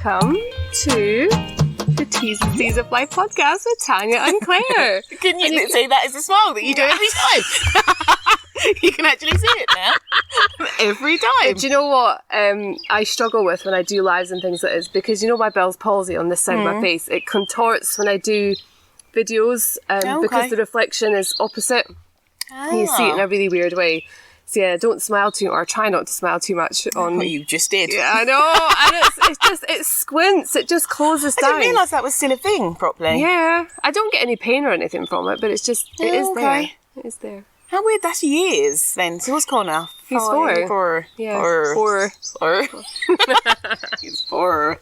welcome to the T's and C's of Life podcast with Tanya and Claire. Can you say that as a smile that you do every time? You can actually see it now. Every time. Do you know what I struggle with when I do lives and things like this? Because you know my Bell's palsy on this side of my face, it contorts when I do videos because the reflection is opposite. And you see it in a really weird way. So yeah, don't smile too, or try not to smile too much on... What you just did. Yeah, I know. And it squints. It just closes down. I didn't realise that was still a thing properly. Yeah. I don't get any pain or anything from it, but it's just, it is there. It is there. How weird. That's years then. So what's Connor? He's 4. 4. Yeah. 4. He's 4.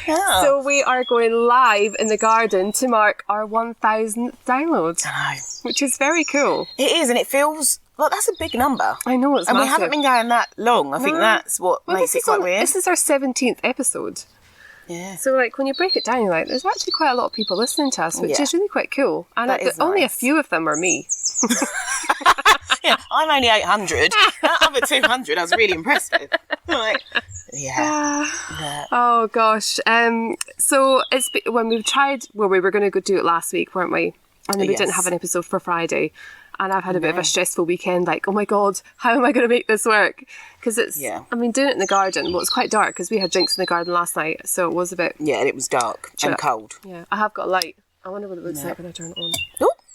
Yeah. So we are going live in the garden to mark our 1,000th download. I know. Which is very cool. It is, and it feels... Well, that's a big number. I know, it's and massive. We haven't been going that long. I think that's what makes it quite weird. This is our 17th episode. Yeah. So, like, when you break it down, you're like, there's actually quite a lot of people listening to us, which is really quite cool. And only a few of them are me. Yeah, I'm only 800. That other 200 I was really impressed with. Like, yeah. Oh, gosh. So, it's when we tried... Well, we were going to go do it last week, weren't we? And then we didn't have an episode for Friday. And I've had a bit of a stressful weekend, like, oh my God, how am I going to make this work? Because it's, I mean, doing it in the garden, well, it's quite dark because we had drinks in the garden last night, so it was a bit... Yeah, and it was dark and cold. Yeah, I have got a light. I wonder what it looks like when I turn it on.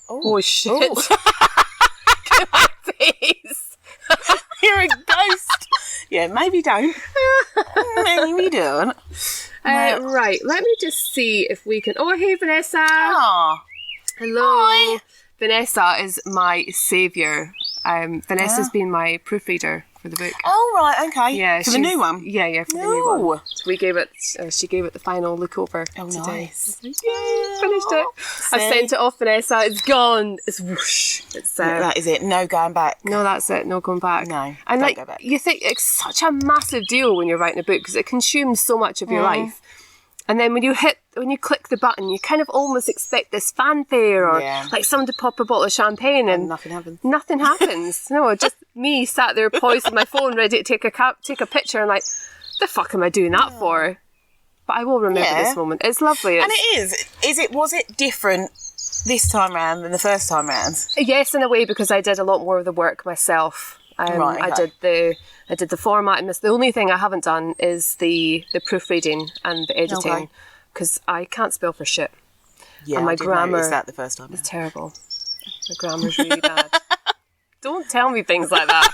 Oh Shit. Look at my face. You're a ghost. Yeah, maybe don't. Maybe don't. Right, let me just see if we can... Oh, hey, Vanessa. Aw. Hello. Hi. Vanessa is my saviour. Vanessa's been my proofreader for the book. Oh, right, okay. Yeah, for the new one? Yeah, for the new one. So we gave it, she gave it the final look over today. Nice. Yay, finished it. I've sent it off, Vanessa. It's gone. It's whoosh. It's, that is it. No going back. No, that's it. No going back. No, and don't go back. You think it's such a massive deal when you're writing a book because it consumes so much of your life. And then when you click the button, you kind of almost expect this fanfare or like someone to pop a bottle of champagne and nothing happens. Nothing happens. No, just me sat there poised with my phone ready to take a picture and like, the fuck am I doing that for? But I will remember this moment. It's lovely. And it is. Was it different this time round than the first time round? Yes, in a way, because I did a lot more of the work myself. I did the format, and the only thing I haven't done is the proofreading and the editing because I can't spell for shit. Yeah, and my grammar is that the first time? It's terrible. My grammar's really bad. Don't tell me things like that.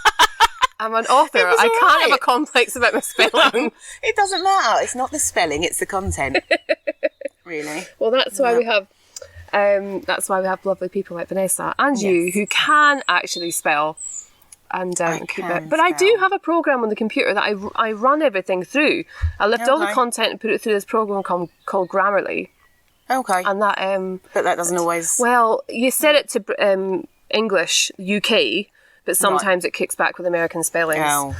I'm an author. I can't have a complex about my spelling. It doesn't matter. It's not the spelling; it's the content. Really. Well, that's why we have. That's why we have lovely people like Vanessa and you who can actually spell. And keep it. But I do have a program on the computer that I run everything through. I lift all the content and put it through this program called Grammarly. Okay. And that but that doesn't always. Well, you set it to English UK, but sometimes it kicks back with American spellings. Oh.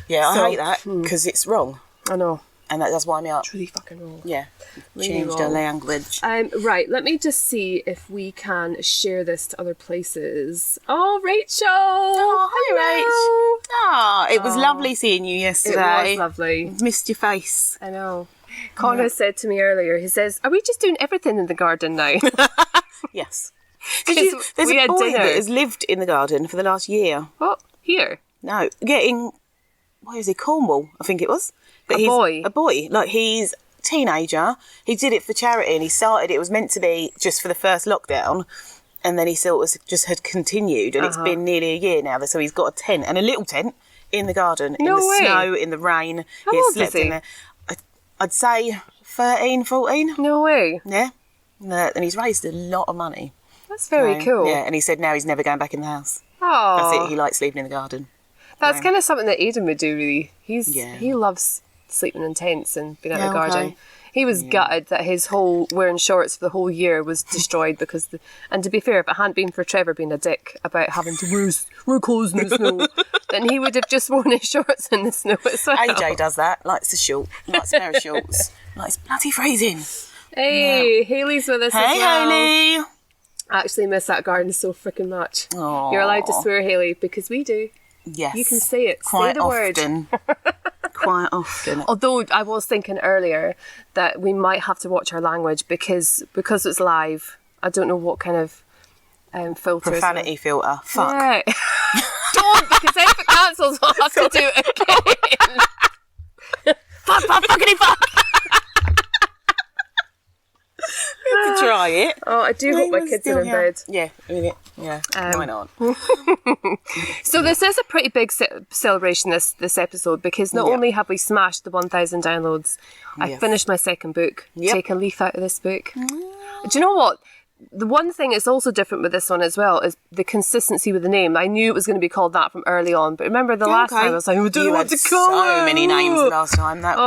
Yeah, I hate that because it's wrong. I know. And that does wind me up. It's really fucking wrong. Yeah. Really Change wrong. the language. Right, let me just see if we can share this to other places. Oh, Rachel! Oh, hi, Rach. It was lovely seeing you yesterday. It was lovely. Missed your face. I know. Connor said to me earlier, he says, are we just doing everything in the garden now? Yes. There's a boy that has lived in the garden for the last year. What? Here? No. Where is he? Cornwall, I think it was. But A boy. Like, he's a teenager. He did it for charity and he started, it was meant to be just for the first lockdown. And then he sort of just had continued. And it's been nearly a year now. So he's got a tent and a little tent in the garden. In the snow, in the rain. How old is he? In there. I'd say 13, 14. No way. Yeah. And he's raised a lot of money. That's very cool. Yeah, and he said now he's never going back in the house. Oh. That's it. He likes sleeping in the garden. That's kind of something that Aidan would do, really. He loves sleeping in tents and being out in the garden. He was gutted that his whole wearing shorts for the whole year was destroyed because... and to be fair, if it hadn't been for Trevor being a dick about having to wear clothes in the snow, then he would have just worn his shorts in the snow as well. AJ does that. Likes a pair of shorts. Likes bloody freezing. Hey, Hayley's with us as well. Hey, Hayley. I actually miss that garden so freaking much. Aww. You're allowed to swear, Hayley, because we do. Yes. You can say it. Quite say the often. word. quite often. Although I was thinking earlier that we might have to watch our language because it's live. I don't know what kind of filters. Profanity filter. Fuck. Yeah. Don't, because if it cancels, I'll have to do it again. Fuck, fuckity fuck. To try it. Oh, I do hope my kids are in bed. Yeah, why not? So this is a pretty big celebration, this episode, because not only have we smashed the 1,000 downloads, I finished my second book. Take a leaf out of this book. Do you know what? The one thing that's also different with this one as well is the consistency with the name. I knew it was going to be called that from early on, but remember the last time I was like, I don't know what to call it. So many names the last time. That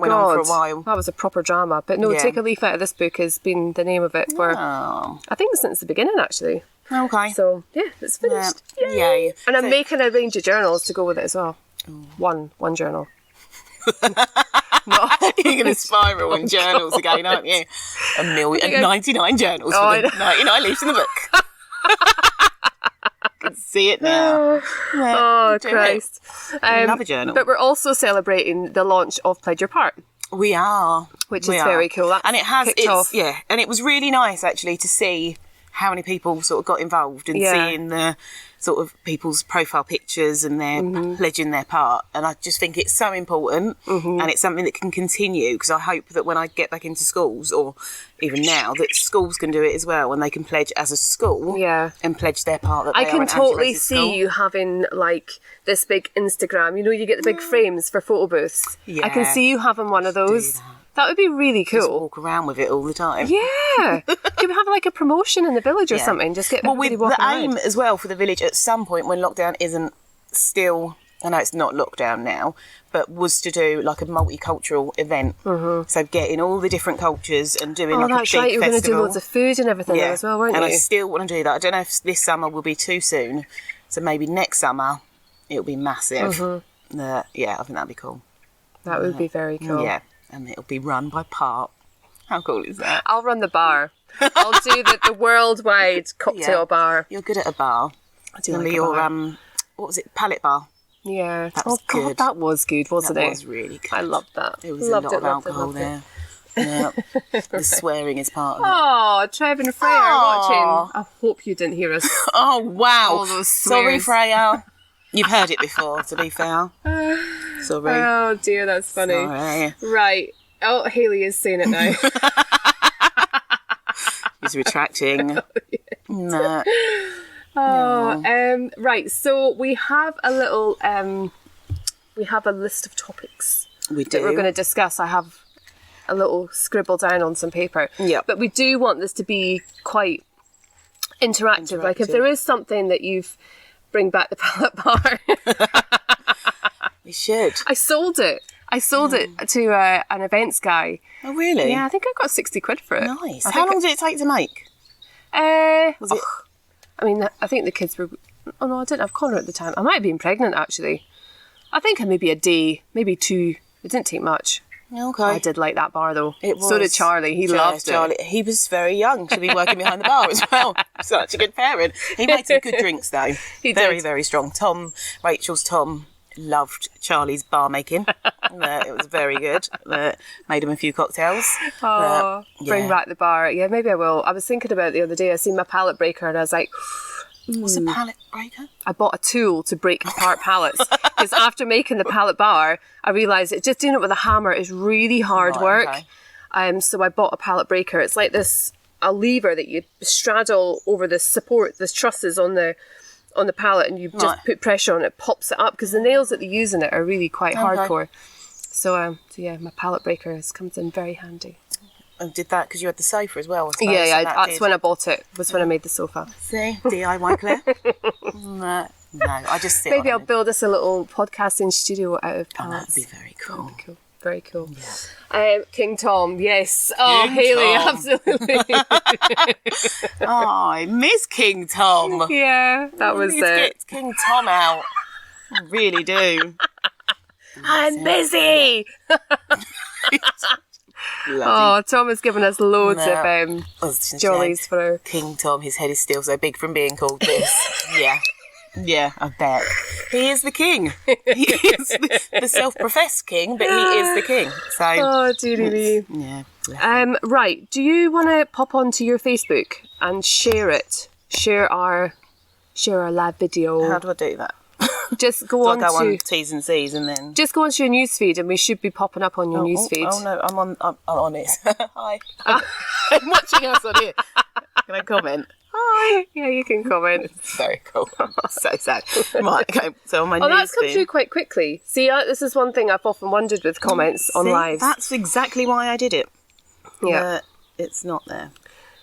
went on for a while. That was a proper drama. But no, Take a Leaf Out of This Book has been the name of it for, I think since the beginning actually. Okay. So yeah, it's finished. Yeah. Yay. And I'm making a range of journals to go with it as well. One journal. No. You're going to spiral in journals again, aren't you? 99 journals for the 99 leaves in the book. I can see it now. Oh, Christ. I love a journal. But we're also celebrating the launch of Pledge Your Part. We are. Which is very cool. That's and it has, kicked off. Yeah, and it was really nice actually to see how many people sort of got involved and seeing the sort of people's profile pictures and their pledging their part. And I just think it's so important and it's something that can continue, because I hope that when I get back into schools, or even now, that schools can do it as well, and they can pledge as a school and pledge their part. That I can totally see you having like this big Instagram, you get the big frames for photo booths. Yeah. I can see you having one of those. That would be really cool. Just walk around with it all the time. Yeah. Could we have like a promotion in the village or something? Just get everybody walking the aim around. as well for the village at some point when lockdown isn't still, I know it's not lockdown now, but was to do like a multicultural event. So getting all the different cultures and doing like a big that's right. You were going to do loads of food and everything there as well, weren't you? And I still want to do that. I don't know if this summer will be too soon. So maybe next summer it'll be massive. I think that'd be cool. That would be very cool. Yeah. And it'll be run by Part. How cool is that? I'll run the bar. I'll do the worldwide cocktail bar. You're good at a bar. I do like a bar. What was it? Pallet bar. Yeah. That was good. God, that was good, wasn't it? That was really good. I loved that. There was a lot of alcohol there. Yeah. The swearing is part of it. Oh, Trev and Freya are watching. I hope you didn't hear us. Oh, wow. All those swears. Sorry, Freya. You've heard it before, to be fair. Sorry. Oh, dear, that's funny. Sorry. Right. Oh, Hayley is saying it now. He's retracting. Nah. Right, so we have a little, we have a list of topics that we're going to discuss. I have a little scribble down on some paper. Yeah. But we do want this to be quite interactive. Like if there is something that you've bring back the pallet bar. We should. I sold it to an events guy. Oh, really? Yeah, I think I got 60 quid for it. Nice. How long did it take to make? Was it? I mean, I think the kids were... Oh, no, I didn't have Connor at the time. I might have been pregnant, actually. I think maybe a day, maybe two. It didn't take much. Okay. I did like that bar, though. It was. So did Charlie. He loved it. He was very young to be working behind the bar as well. Such a good parent. He made some good drinks, though. He very, did. very strong. Rachel's Tom loved Charlie's bar making. It was very good. Made him a few cocktails. Bring back the bar. Yeah, maybe I will. I was thinking about it the other day. I seen my pallet breaker and I was like... What's a pallet breaker? I bought a tool to break apart pallets because after making the pallet bar, I realised that just doing it with a hammer is really hard work. Okay. So I bought a pallet breaker. It's like a lever that you straddle over the support, the trusses on the pallet, and you just put pressure on it, pops it up because the nails that they use in it are really quite hardcore. So yeah, my pallet breaker comes in very handy. And did that because you had the sofa as well, I suppose? Yeah, that's when I bought it, was when I made the sofa. See? DIY Claire? No, I just sit Maybe I'll build us a little podcasting studio out of pallets. That'd be very cool. That'd be cool. Very cool. Yeah. King Tom, yes. Oh, Hayley, absolutely. Oh, I miss King Tom. Yeah, that was it. Get King Tom out. I really do. I'm busy. Oh, Tom has given us loads of jollies for her. King Tom, his head is still so big from being called this. Yeah. Yeah, I bet. He is the king. He is the self-professed king, but he is the king. So, oh, dearie me. Yeah. Right. Do you want to pop onto your Facebook and share it? Share our live video. How do I do that? Just go on on T's and C's and then... Just go onto your newsfeed and we should be popping up on your newsfeed. Oh, no, I'm on it. Hi. I'm watching us on here. Can I comment? Hi. Yeah, you can comment. It's very cool. So sad. Right, okay. So on my newsfeed... that's come through quite quickly. See, this is one thing I've often wondered with comments on lives. That's exactly why I did it. Yeah. It's not there.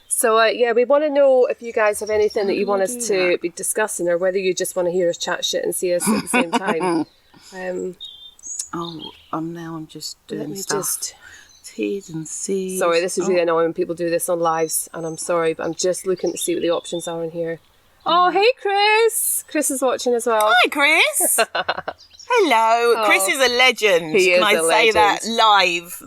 So, we want to know if you guys have anything that you want us to be discussing or whether you just want to hear us chat shit and see us at the same time. I'm just doing stuff. T's and C's. Sorry, this is really annoying when people do this on lives, and I'm sorry, but I'm just looking to see what the options are in here. Oh, hey, Chris! Chris is watching as well. Hi, Chris! Hello. Chris is a legend. He is Can I say that live?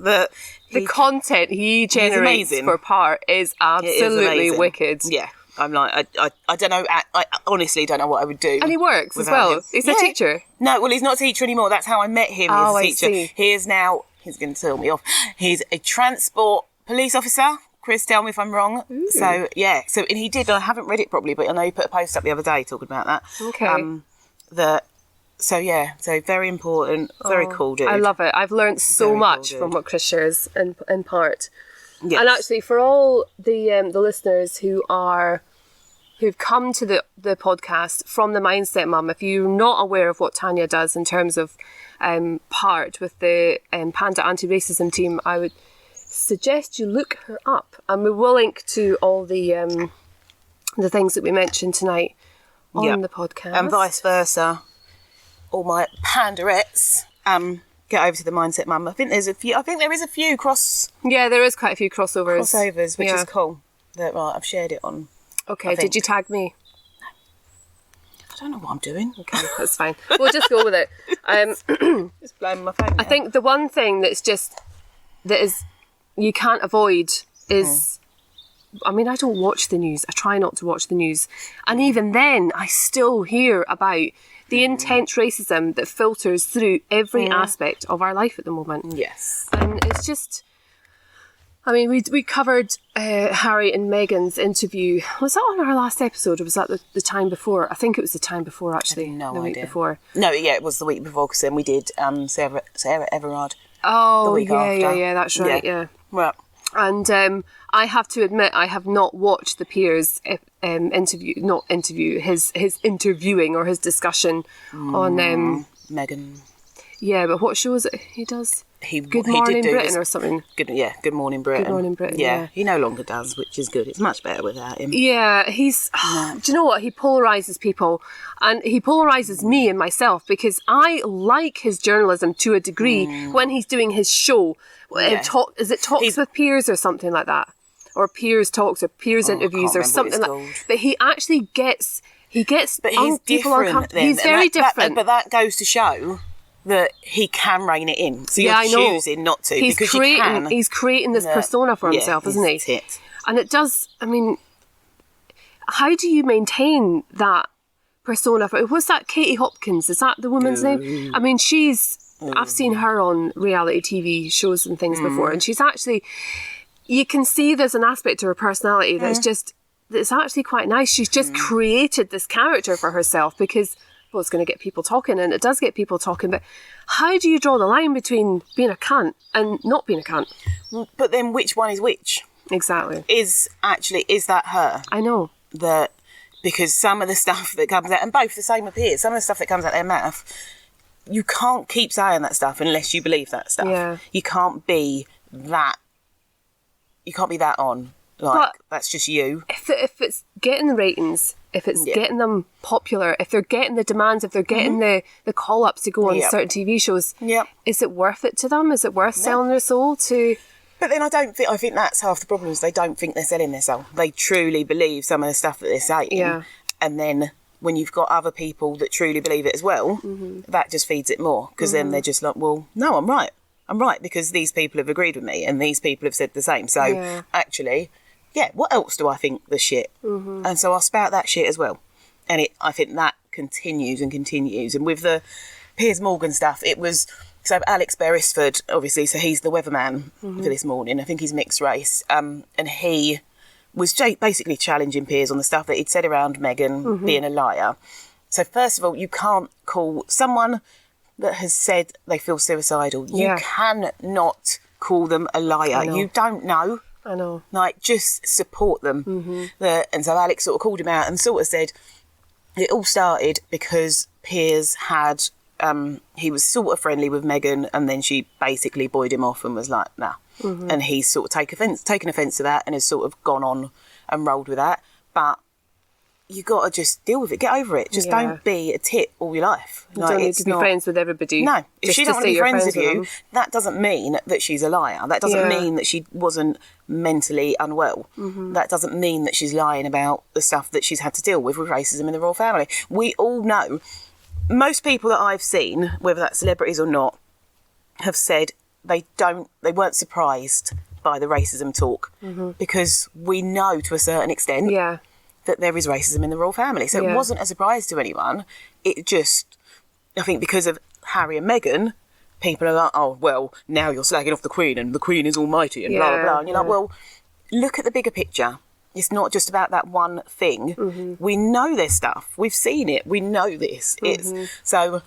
The content he generates for Part is absolutely wicked. Yeah. I'm like, I don't know, I honestly don't know what I would do. And he works as well. Him. He's a teacher. No, well, he's not a teacher anymore. That's how I met him. Oh, He's a teacher. See. He is now, he's going to tell me off, he's a transport police officer. Chris, tell me if I'm wrong. Ooh. So, yeah. So, and he did, I haven't read it properly, but I know he put a post up the other day talking about that. Okay. So very important, very cool dude. I love it. I've learned so much from what Chris shares in Part. Yes. And actually, for all the listeners who've come to the podcast from the Mindset Mum, if you're not aware of what Tanya does in terms of Part with the Panda Anti-Racism team, I would suggest you look her up, and we will link to all the things that we mentioned tonight on the podcast, and vice versa. All my panderettes get over to the Mindset Mum. I think there is a few cross. Yeah, there is quite a few crossovers, which is cool. Right, I've shared it on. Okay, did you tag me? I don't know what I'm doing. Okay, that's fine. We'll just go with it. Just blowing my phone. I think the one thing that is you can't avoid is. I mean, I don't watch the news. I try not to watch the news, and even then, I still hear about the intense racism that filters through every aspect of our life at the moment. Yes. And it's just, I mean, we covered Harry and Meghan's interview. Was that on our last episode, or was that the time before? I think it was the time before, actually. I have no idea. Week before. No, yeah, it was the week before, because then we did Sarah Everard. Oh, the week after. Yeah, that's right, yeah. Right. And I have to admit, I have not watched the Piers interview, his interviewing or his discussion on Meghan. Yeah, but what show is it he does? Good Morning Britain or something. Good Morning Britain. Good Morning Britain. Yeah, he no longer does, which is good. It's much better without him. Yeah, he's. Do you know what? He polarizes people, and he polarizes me and myself, because I like his journalism to a degree when he's doing his show. Yeah. Is it Talks with Piers or something like that, or Piers Talks or Piers Interviews or something like that? But he actually gets but he's different. He's very different. But that goes to show that he can rein it in. So you're choosing not to, because you can. He's creating this persona for himself, isn't he? Tit. And it does, I mean, how do you maintain that persona? Was that Katie Hopkins? Is that the woman's name? I mean, I've seen her on reality TV shows and things before, and she's actually, you can see there's an aspect to her personality that's actually quite nice. She's just created this character for herself because, well, it's going to get people talking, and it does get people talking, but how do you draw the line between being a cunt and not being a cunt? But then which one is which? Exactly. Is that her? I know. Because some of the stuff that comes out, and both the same appears, some of the stuff that comes out their mouth, you can't keep saying that stuff unless you believe that stuff. Yeah. You can't be that on. That's just you. If it's getting the ratings, if it's getting them popular, if they're getting the demands, if they're getting the call-ups to go on certain TV shows, is it worth it to them? Is it worth selling their soul to... But then I think that's half the problem, is they don't think they're selling their soul. They truly believe some of the stuff that they're saying. Yeah. And then when you've got other people that truly believe it as well, that just feeds it more. Because then they're just like, well, no, I'm right. I'm right because these people have agreed with me and these people have said the same. So actually... Yeah, what else do I think the shit? And so I'll spout that shit as well. And I think that continues and continues. And with the Piers Morgan stuff, it was... So Alex Beresford, obviously, so he's the weatherman for this morning. I think he's mixed race. And he was basically challenging Piers on the stuff that he'd said around Meghan being a liar. So first of all, you can't call someone that has said they feel suicidal. You cannot call them a liar. You don't know. I know. Like, just support them. And so Alex sort of called him out and sort of said it all started because Piers had... he was sort of friendly with Meghan, and then she basically buoyed him off and was like, nah. And he's sort of taken offence to that and has sort of gone on and rolled with that. But you got to just deal with it. Get over it. Just don't be a tit all your life. You don't need to be friends with everybody. No. If she doesn't want to be friends with you, that doesn't mean that she's a liar. That doesn't mean that she wasn't mentally unwell. That doesn't mean that she's lying about the stuff that she's had to deal with racism in the royal family. We all know... Most people that I've seen, whether that's celebrities or not, have said they weren't surprised by the racism talk because we know to a certain extent that there is racism in the royal family. So it wasn't a surprise to anyone. It just, I think because of Harry and Meghan, people are like, oh, well, now you're slagging off the Queen and the Queen is almighty and blah, blah, blah. And you're like, well, look at the bigger picture. It's not just about that one thing. We know this stuff. We've seen it. We know this. So...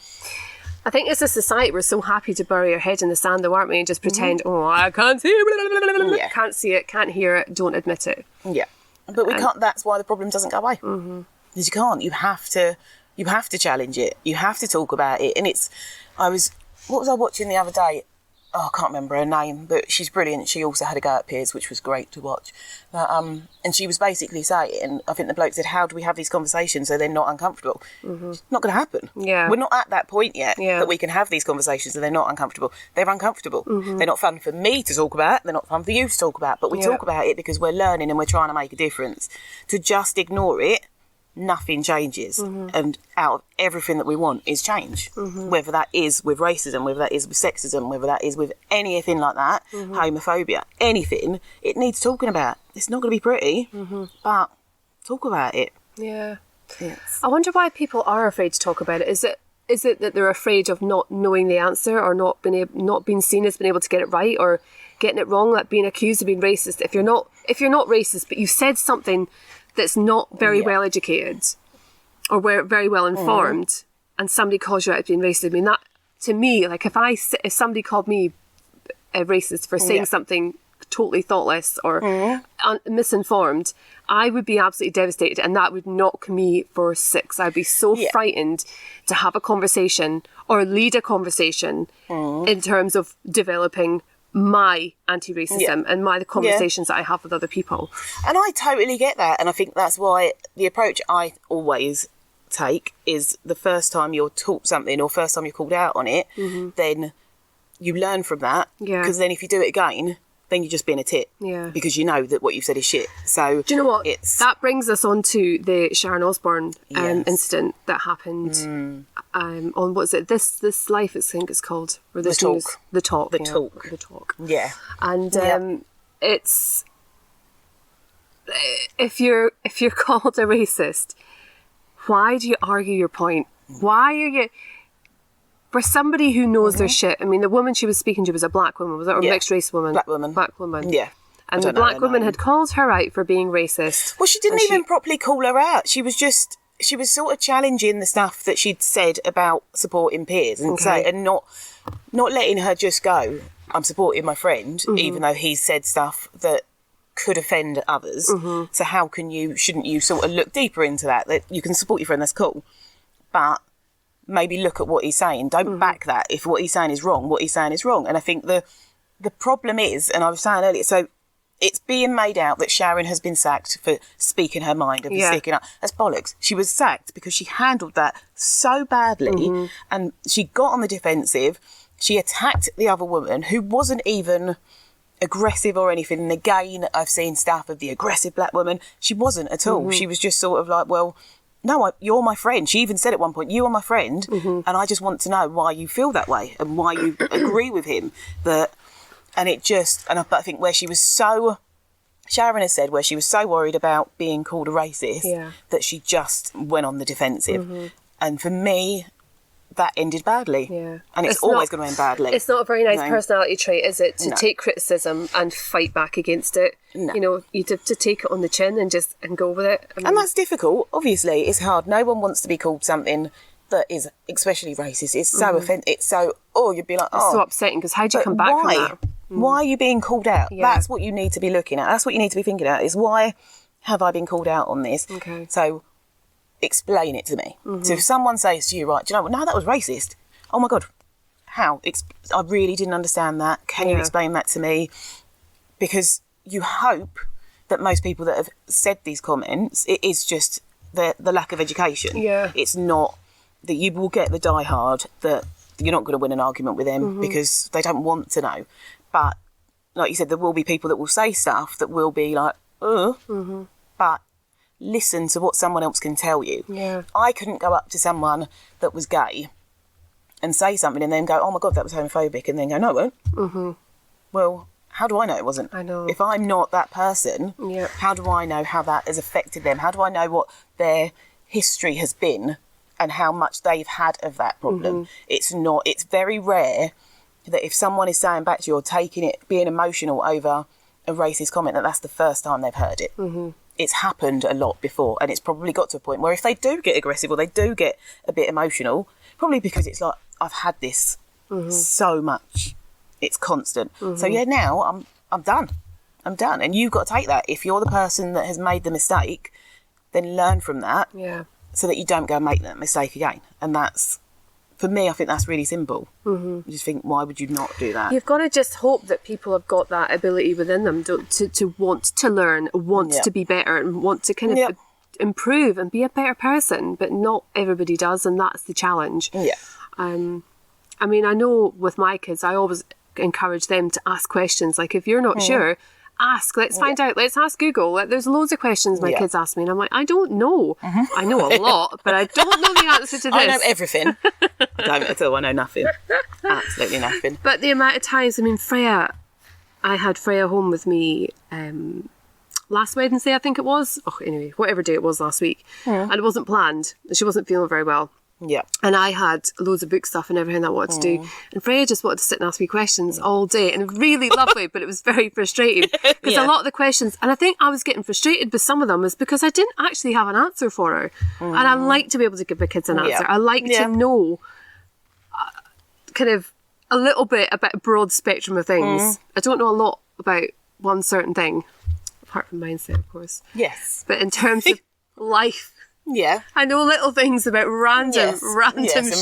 I think as a society, we're so happy to bury our head in the sand, though, aren't we? And just pretend, oh, I can't see it. Can't see it, can't hear it, don't admit it. Yeah. But we can't. That's why the problem doesn't go away. Because you can't. You have to challenge it. You have to talk about it. And what was I watching the other day? Oh, I can't remember her name, but she's brilliant. She also had a go at Piers, which was great to watch. And she was basically saying, I think the bloke said, how do we have these conversations so they're not uncomfortable? It's not going to happen. Yeah. We're not at that point yet that we can have these conversations and they're not uncomfortable. They're uncomfortable. They're not fun for me to talk about. They're not fun for you to talk about. But we talk about it because we're learning and we're trying to make a difference. To just ignore it, nothing changes. And out of everything that we want is change. Whether that is with racism, whether that is with sexism, whether that is with anything like that, homophobia, anything, it needs talking about. It's not going to be pretty, but talk about it. Yeah. Yes. I wonder why people are afraid to talk about it. Is it that they're afraid of not knowing the answer or not being seen as being able to get it right or getting it wrong, like being accused of being racist? If you're not racist, but you said something that's not very well educated or very well informed and somebody calls you out as being racist, I mean, that, to me, like if somebody called me a racist for saying something totally thoughtless or misinformed, I would be absolutely devastated and that would knock me for six. I'd be so frightened to have a conversation or lead a conversation in terms of developing my anti-racism and the conversations that I have with other people. And I totally get that. And I think that's why the approach I always take is the first time you're taught something or first time you're called out on it, then you learn from that. Because then if you do it again, then you're just being a tit. Because you know that what you've said is shit. So do you know what? That brings us on to the Sharon Osbourne incident that happened on, what is it? This Life, I think it's called. Or this The news, The Talk. The Talk. Yeah. And it's... If you're called a racist, why do you argue your point? Why are you... For somebody who knows their shit, I mean, the woman she was speaking to was a black woman, was it? Or mixed race woman? Black woman. Yeah. And the black woman had called her out for being racist. Well, she didn't even properly call her out. She was sort of challenging the stuff that she'd said about supporting Piers and not letting her just go, I'm supporting my friend, even though he said stuff that could offend others. So how shouldn't you sort of look deeper into that you can support your friend, that's cool. But maybe look at what he's saying. Don't back that. If what he's saying is wrong, what he's saying is wrong. And I think the problem is, and I was saying earlier, so it's being made out that Sharon has been sacked for speaking her mind and for sticking up. That's bollocks. She was sacked because she handled that so badly and she got on the defensive. She attacked the other woman who wasn't even aggressive or anything. And again, I've seen stuff of the aggressive black woman. She wasn't at all. She was just sort of like, well... No, you're my friend. She even said at one point, you are my friend, and I just want to know why you feel that way and why you agree with him. But I think where she was so, Sharon has said, where she was so worried about being called a racist that she just went on the defensive. And for me, that ended badly. Yeah. And it's always going to end badly. It's not a very nice personality trait, is it? To take criticism and fight back against it. No. You know, you have to take it on the chin and go with it. And that's difficult. Obviously, it's hard. No one wants to be called something that is especially racist. It's so offensive. It's so, you'd be like, It's so upsetting, because how do you come back from that? Why are you being called out? Yeah. That's what you need to be looking at. That's what you need to be thinking about, is why have I been called out on this? Okay. So explain it to me. So if someone says to you, right, do you know what? No, that was racist. Oh my God. How? I really didn't understand that. Can you explain that to me? Because you hope that most people that have said these comments, it is just the lack of education. Yeah. It's not that you will get the diehard that you're not going to win an argument with them because they don't want to know. But like you said, there will be people that will say stuff that will be like, but listen to what someone else can tell you. Yeah. I couldn't go up to someone that was gay and say something and then go, oh my God, that was homophobic, and then go, no, it won't. Well, how do I know it wasn't? I know. If I'm not that person, how do I know how that has affected them? How do I know what their history has been and how much they've had of that problem? It's very rare that if someone is saying back to you or taking it, being emotional over a racist comment, that's the first time they've heard it. It's happened a lot before, and it's probably got to a point where if they do get aggressive or they do get a bit emotional, probably because it's like, I've had this so much. It's constant. So now I'm done. I'm done. And you've got to take that. If you're the person that has made the mistake, then learn from that. Yeah. So that you don't go and make that mistake again. And that's, for me, I think that's really simple. You just think, why would you not do that? You've got to just hope that people have got that ability within them to want to learn, want to be better, and want to kind of improve and be a better person. But not everybody does, and that's the challenge. Yeah. I mean, I know with my kids, I always encourage them to ask questions. Like, if you're not sure, ask. Let's find out. Let's ask Google. There's loads of questions my kids ask me, and I'm like, I don't know. I know a lot, but I don't know the answer to this. I know everything. I don't at all. I know nothing. Absolutely nothing. But the amount of times, I mean, I had Freya home with me last Wednesday, I think it was. Anyway, whatever day it was last week. And it wasn't planned. She wasn't feeling very well. Yeah. And I had loads of book stuff and everything that I wanted to do. And Freya just wanted to sit and ask me questions all day. And really lovely, but it was very frustrating. Because a lot of the questions, and I think I was getting frustrated with some of them, is because I didn't actually have an answer for her. And I like to be able to give my kids an answer. I like to know kind of a little bit about a broad spectrum of things. I don't know a lot about one certain thing, apart from mindset, of course. Yes. But in terms of life, I know little things about random shit.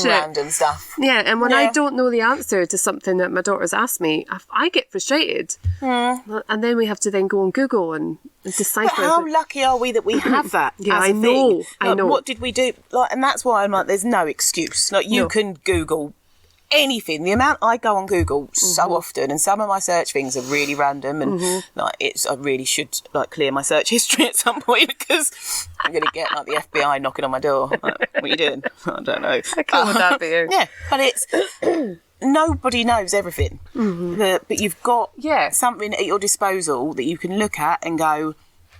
Random stuff. Yeah, and when I don't know the answer to something that my daughter's asked me, I get frustrated. And then we have to then go on Google and decipher. But how lucky are we that we have that? I know. I know. What did we do? And that's why I'm like, there's no excuse. Like, you can Google anything. The amount I go on Google so often, and some of my search things are really random, and I really should clear my search history at some point, because I'm going to get the FBI knocking on my door. Like, what are you doing? I don't know. How cool would that be? Yeah, but it's nobody knows everything. But you've got something at your disposal that you can look at and go,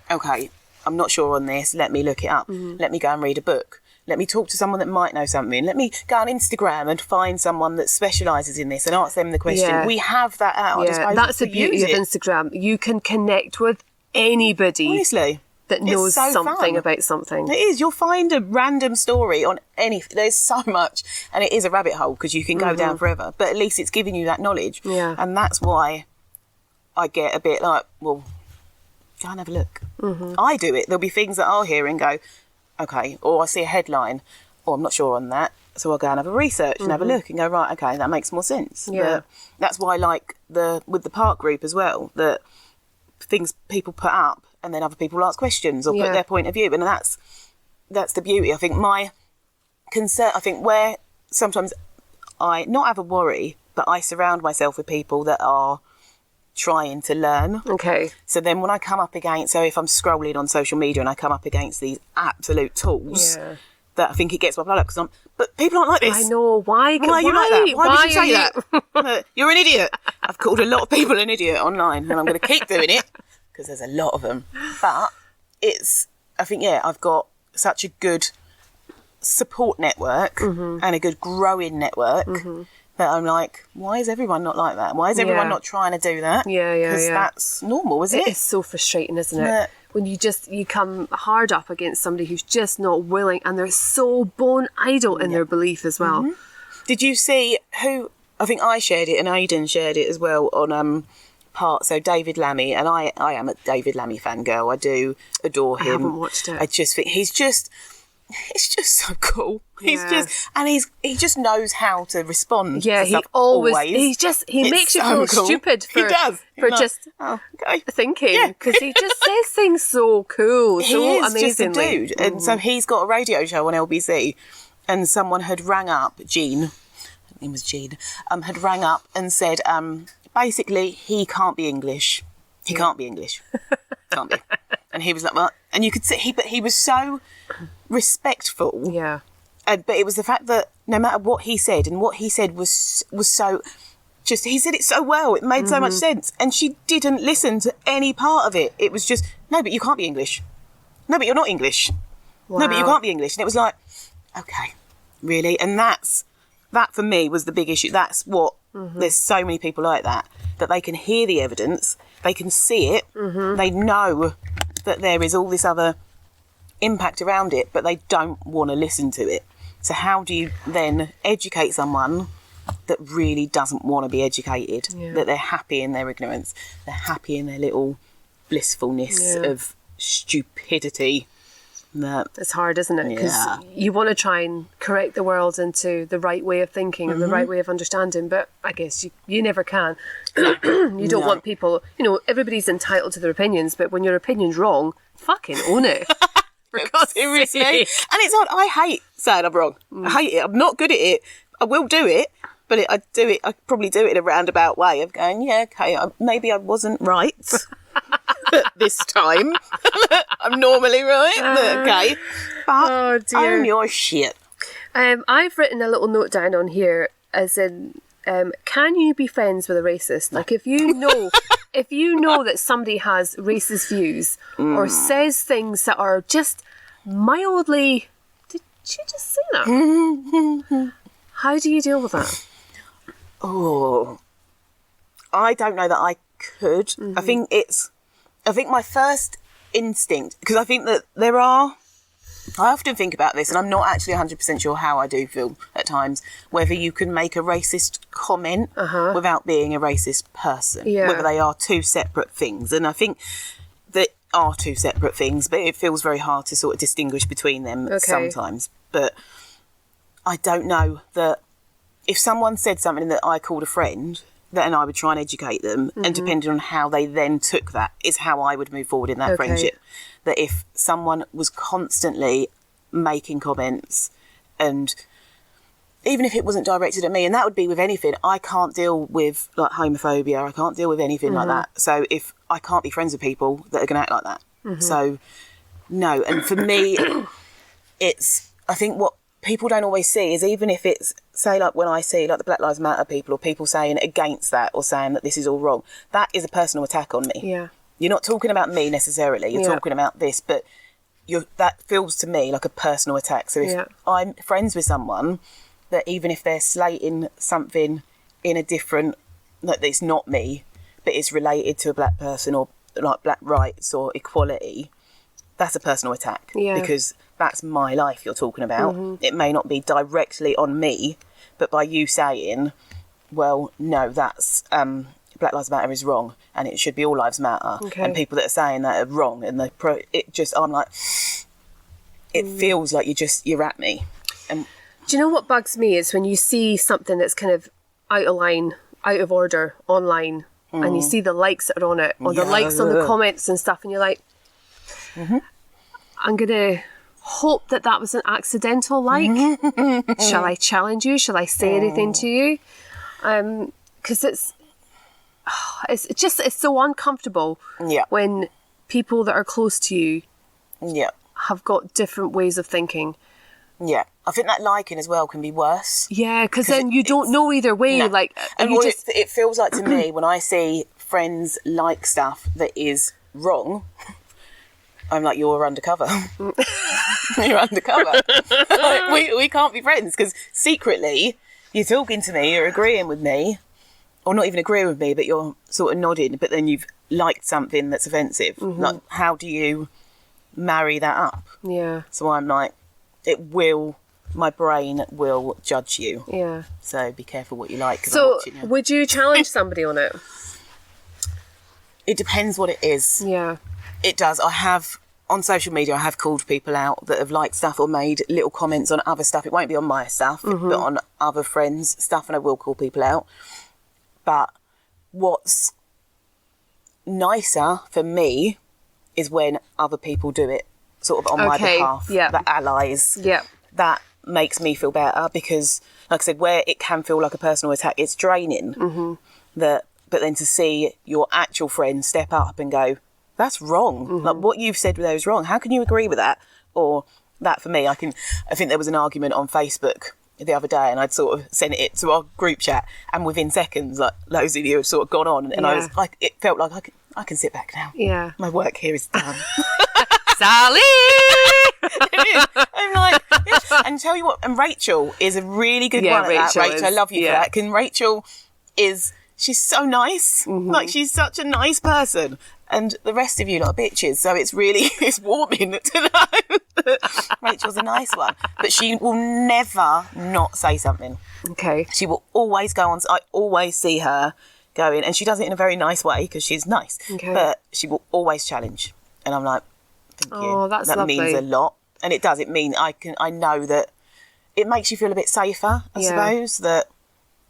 okay, I'm not sure on this. Let me look it up. Let me go and read a book. Let me talk to someone that might know something. Let me go on Instagram and find someone that specialises in this and ask them the question. Yeah. We have that at our disposal. That's the beauty of Instagram. You can connect with anybody. Honestly. That knows something about something. It is. You'll find a random story on anything. There's so much. And it is a rabbit hole because you can go down forever. But at least it's giving you that knowledge. Yeah. And that's why I get a bit like, well, go and have a look. I do it. There'll be things that I'll hear and go, okay, or I see a headline, or I'm not sure on that, so I'll go and have a research and have a look and go, right, okay, that makes more sense. Yeah. That's why I like with the park group as well, that things people put up and then other people ask questions or put their point of view, and that's the beauty. I think my concern, where sometimes I not have a worry, but I surround myself with people that are trying to learn. Okay. So then when I come up against, so if I'm scrolling on social media and I come up against these absolute tools, that I think it gets my blood up, because but people aren't like this. I know. Why are you like that? Why would you say that? You're an idiot. I've called a lot of people an idiot online, and I'm going to keep doing it because there's a lot of them. But I've got such a good support network and a good growing network that I'm like, why is everyone not like that? Why is everyone not trying to do that? Because that's normal, isn't it? It is so frustrating, isn't it? When you come hard up against somebody who's just not willing, and they're so bone idle in their belief as well. Did you see who? I think I shared it and Aidan shared it as well on so David Lammy, and I am a David Lammy fangirl. I do adore him. I haven't watched it. I just think he's just so cool. He's he just knows how to respond. Yeah, to he makes you feel stupid for just thinking, because he just says things so cool, so amazingly. Just a dude. And so he's got a radio show on LBC, and someone had rang up, Jean, her name was Jean, had rang up and said, basically, he can't be English. He can't be English. Can't be. And he was like, well, and you could see, but he was so respectful. Yeah. But it was the fact that no matter what he said, and what he said was so, just, he said it so well, it made so much sense. And she didn't listen to any part of it. It was just, no, but you can't be English. No, but you're not English. Wow. No, but you can't be English. And it was like, okay, really? And that for me was the big issue. That's what, there's so many people like that they can hear the evidence, they can see it, they know that there is all this other impact around it, but they don't want to listen to it. So how do you then educate someone that really doesn't want to be educated, that they're happy in their ignorance, they're happy in their little blissfulness of stupidity? It's hard, isn't it? Because you want to try and correct the world into the right way of thinking and the right way of understanding, but I guess you never can. You don't want people, everybody's entitled to their opinions, but when your opinion's wrong, fucking own it. Seriously. And it's hard. I hate saying I'm wrong. I hate it. I'm not good at it. I will do it, but I probably do it in a roundabout way of going, okay, maybe I wasn't right this time. I'm normally right, okay. But own your shit. I've written a little note down on here, as in, can you be friends with a racist? Like, if you know that somebody has racist views or says things that are just mildly, did you just say that? How do you deal with that? Oh, I don't know that I could. I think my first instinct, because I think that I often think about this, and I'm not actually 100% sure how I do feel at times, whether you can make a racist comment without being a racist person, whether they are two separate things. And I think they are two separate things, but it feels very hard to sort of distinguish between them sometimes. But I don't know that if someone said something that I called a friend, then I would try and educate them, and depending on how they then took that is how I would move forward in that friendship. That if someone was constantly making comments, and even if it wasn't directed at me, and that would be with anything, I can't deal with like homophobia, I can't deal with anything like that. So if I can't be friends with people that are going to act like that. So no. And for me, I think what people don't always see is, even if it's, say, like when I see like the Black Lives Matter people, or people saying against that, or saying that this is all wrong, that is a personal attack on me. Yeah. You're not talking about me necessarily, you're talking about this, but that feels to me like a personal attack. So if I'm friends with someone, that even if they're slating something in a different, like it's not me, but it's related to a black person, or like black rights or equality, that's a personal attack. Because that's my life you're talking about. It may not be directly on me, but by you saying, well, no, that's Black Lives Matter is wrong, and it should be all lives matter. And people that are saying that are wrong, and I'm like, it feels like you're at me. And do you know what bugs me is when you see something that's kind of out of line, out of order online, and you see the likes that are on it, or the likes on the comments and stuff, and you're like, I'm gonna hope that was an accidental like. Shall I challenge you? Shall I say anything to you? Because it's so uncomfortable when people that are close to you have got different ways of thinking. Yeah, I think that liking as well can be worse. Yeah, because then you don't know either way. No. Like, and it feels like to me when I see friends like stuff that is wrong, I'm like, you're undercover. You're undercover. we can't be friends because secretly you're talking to me, you're agreeing with me, or not even agreeing with me, but you're sort of nodding, but then you've liked something that's offensive. Like, how do you marry that up? Yeah. So I'm like, my brain will judge you. Yeah. So be careful what you like. So would you challenge somebody on it? It depends what it is. Yeah. It does. On social media, I have called people out that have liked stuff or made little comments on other stuff. It won't be on my stuff, but on other friends' stuff, and I will call people out. But what's nicer for me is when other people do it sort of on my behalf, the allies. Yeah. That makes me feel better because, like I said, where it can feel like a personal attack, it's draining. But then to see your actual friend step up and go, that's wrong. Like, what you've said there is wrong. How can you agree with that? Or that, for me, I think there was an argument on Facebook the other day, and I'd sort of sent it to our group chat, and within seconds, like, loads of you had sort of gone on, and I was like, it felt like I can sit back now. Yeah. My work here is done. Sally! I'm like, and tell you what, and Rachel is a really good one at that. Rachel, I love you for that. And Rachel she's so nice. Like, she's such a nice person. And the rest of you lot are bitches. So it's warming to know that Rachel's a nice one. But she will never not say something. Okay. She will always go on. I always see her going, and she does it in a very nice way because she's nice. Okay. But she will always challenge. And I'm like, thank you. Oh, that's lovely. That means a lot. And it does. It means I know that it makes you feel a bit safer, I suppose, that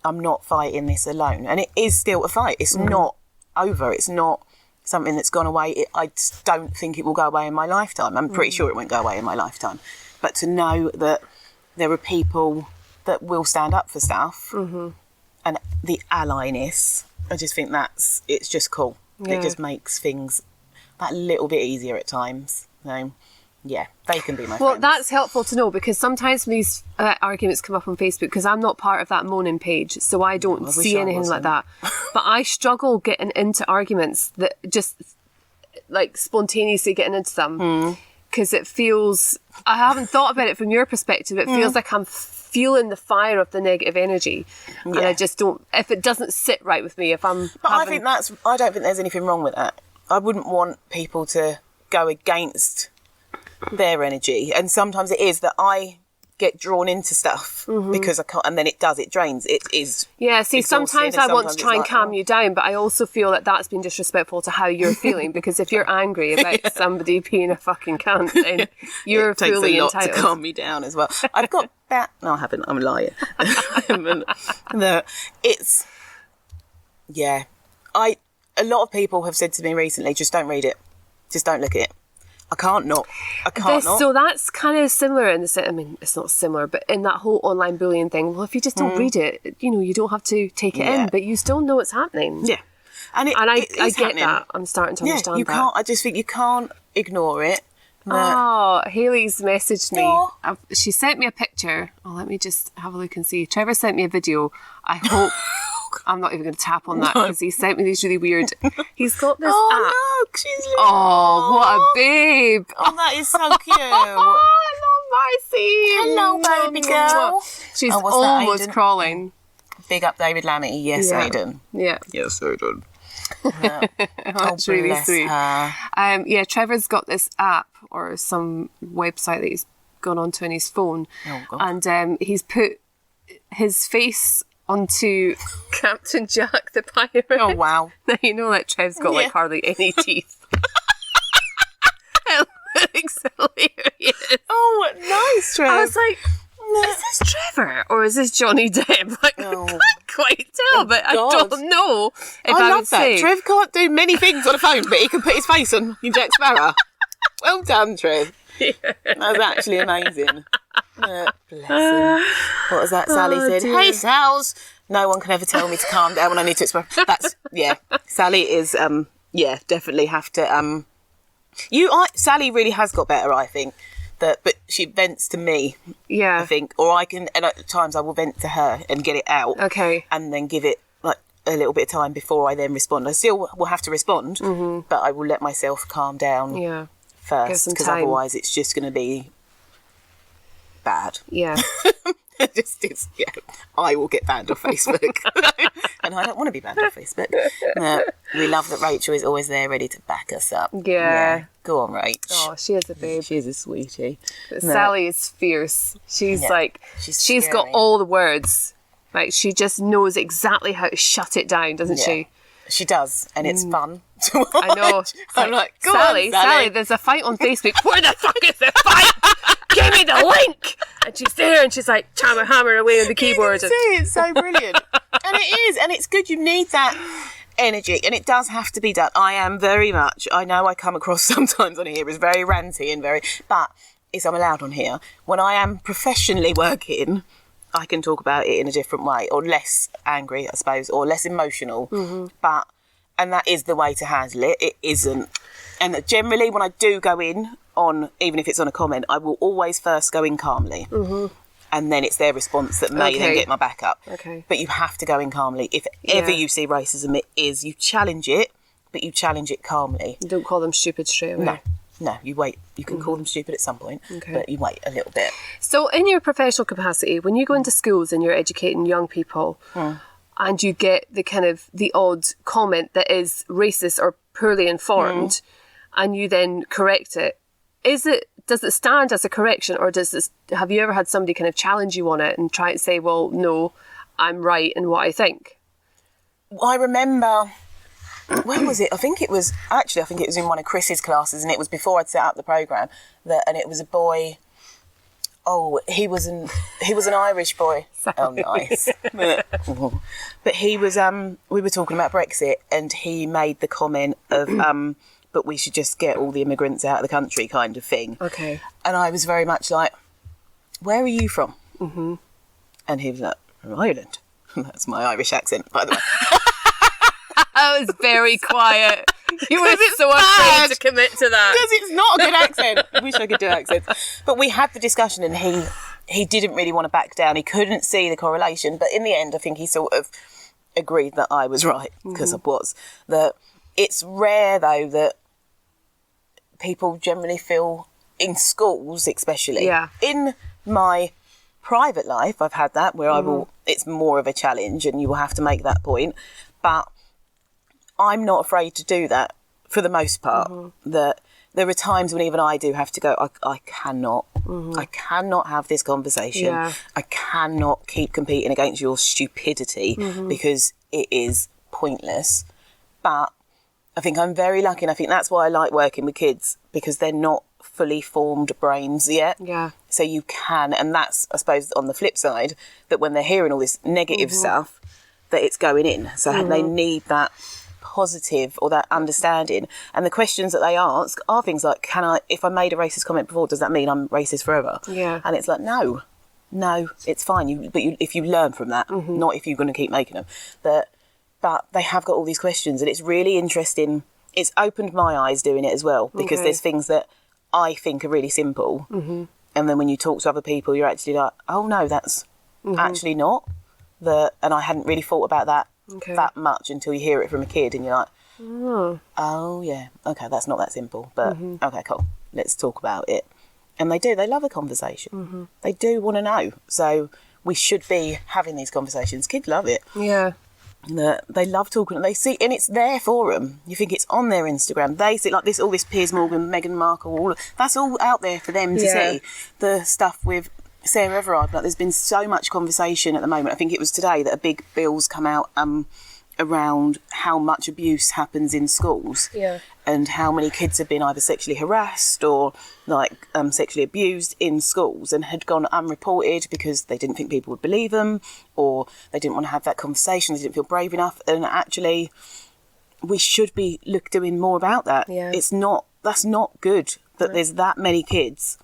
I'm not fighting this alone. And it is still a fight. It's not over. It's not something that's gone away. I just don't think it will go away in my lifetime. I'm pretty sure it won't go away in my lifetime. But to know that there are people that will stand up for stuff and the alliyness, I just think it's just cool. Yeah. It just makes things that little bit easier at times. So, yeah, they can be my friends. Well, that's helpful to know, because sometimes when these arguments come up on Facebook, because I'm not part of that moaning page, so I don't see anything like that. But I struggle getting into arguments that just, like, spontaneously getting into them, because it feels, I haven't thought about it from your perspective, it feels like I'm feeling the fire of the negative energy, and I just don't, if it doesn't sit right with me, if I'm I don't think there's anything wrong with that. I wouldn't want people to go against their energy, and sometimes it is that I get drawn into stuff because I can't, and then it drains. It is see, sometimes I want to try and calm you down, but I also feel that that's been disrespectful to how you're feeling, because if you're angry about somebody being a fucking cunt, then you're fully entitled. It takes a lot to calm me down as well. I've got that. No, I haven't. I'm a liar. A lot of people have said to me recently, just don't read it. Just don't look at it. I can't not. So that's kind of similar in the sense, I mean, it's not similar, but in that whole online bullying thing, well, if you just don't read it, you don't have to take it in, but you still know it's happening. Yeah. I get that. I'm starting to understand you that. Can't, I just think you can't ignore it. Oh, Hayley's messaged me. She sent me a picture. Oh, let me just have a look and see. Trevor sent me a video. I hope... I'm not even going to tap on that because he sent me these really weird... He's got this app. Oh, look, she's little. Oh, what a babe. Oh, that is so cute. Hello, Marcy. Hello, baby girl. She's almost crawling. Big up David Lammy. Yes, Aiden. Yeah. Yes, Aiden. That's really sweet. Trevor's got this app or some website that he's gone onto on his phone. Oh, God. And he's put his face onto Captain Jack the Pirate. Oh, wow. Now, you know that Trev's got like hardly any teeth. It looks hilarious. Oh, nice, Trev. I was like, is this Trevor or is this Johnny Depp? Like, I can't quite tell, but I don't know if I love that. Trev can't do many things on a phone, but he can put his face on Jack Sparrow. Well done, Trev. Yeah. That's actually amazing. Bless him. What was that? Sally said, dear. Hey, Sals. No one can ever tell me to calm down when I need to express. That's, Sally is, definitely have to, Sally really has got better, I think. But she vents to me, I think. Or I can, and at times I will vent to her and get it out. Okay. And then give it, like, a little bit of time before I then respond. I still will have to respond, but I will let myself calm down first. Because otherwise it's just going to be bad. Yeah. I will get banned off Facebook. And I don't want to be banned off Facebook. We love that Rachel is always there ready to back us up. Yeah. Go on, Rach. Oh, she is a babe. She is a sweetie. But Sally is fierce. She's like, she's got scary. all the words. Like, she just knows exactly how to shut it down, doesn't she? She does, and it's fun to watch. I know. I'm like, go Sally, on, Sally. there's a fight on Facebook. Where the fuck is the fight? Give me the link. And she's there, and she's like hammering away on the keyboard. You can see, it's so brilliant. And it is, and it's good. You need that energy, and it does have to be done. I am very much, I know I come across sometimes on here as very ranty and but I'm allowed on here. When I am professionally working, I can talk about it in a different way, or less angry, I suppose, or less emotional. And that is the way to handle it. It isn't. And generally, when I do go in on, even if it's on a comment, I will always first go in calmly. And then it's their response that may then get my back up. Okay. But you have to go in calmly. If ever you see racism, you challenge it, but you challenge it calmly. You don't call them stupid straight away. No, you wait. You can call them stupid at some point, but you wait a little bit. So in your professional capacity, when you go into schools and you're educating young people and you get the kind of the odd comment that is racist or poorly informed and you then correct it, does it stand as a correction, or have you ever had somebody kind of challenge you on it and try and say, well, no, I'm right in what I think? I remember, where was it? I think it was in one of Chris's classes, and it was before I'd set up the programme, and it was a boy. Oh, he was an Irish boy. Sorry. Oh, nice. But he was, we were talking about Brexit, and he made the comment of, but we should just get all the immigrants out of the country kind of thing. Okay. And I was very much like, where are you from? And he was like, from Ireland. That's my Irish accent, by the way. I was very quiet. You were so afraid to commit to that. Because it's not a good accent. I wish I could do accents. But we had the discussion, and he didn't really want to back down. He couldn't see the correlation. But in the end, I think he sort of agreed that I was right, because I was. That it's rare, though, that people generally feel, in schools especially, in my private life, I've had that where it's more of a challenge and you will have to make that point. But I'm not afraid to do that for the most part. That there are times when even I do have to go, I cannot have this conversation. I cannot keep competing against your stupidity because it is pointless. But I think I'm very lucky, and I think that's why I like working with kids, because they're not fully formed brains yet. So you can, and that's, I suppose, on the flip side, that when they're hearing all this negative stuff, that it's going in. So they need that positive or that understanding. And the questions that they ask are things like, if I made a racist comment before, does that mean I'm racist forever? And it's like, no, it's fine. If you learn from that, not if you're going to keep making them. But they have got all these questions, and it's really interesting. It's opened my eyes doing it as well, because there's things that I think are really simple. And then when you talk to other people, you're actually like, oh no, that's actually not. And I hadn't really thought about that that much until you hear it from a kid, and you're like, oh yeah, okay, that's not that simple. But okay, cool, let's talk about it. And they love a conversation. They do want to know. So we should be having these conversations. Kids love it. They love talking, they see, and it's there for them. You think it's on their Instagram, they see like this, all this Piers Morgan, Meghan Markle, that's all out there for them to see. The stuff with Sarah Everard, like there's been so much conversation at the moment. I think it was today that a big bill's come out around how much abuse happens in schools, and how many kids have been either sexually harassed or like sexually abused in schools, and had gone unreported because they didn't think people would believe them, or they didn't want to have that conversation, they didn't feel brave enough. And actually we should be doing more about that. That's not good that there's that many kids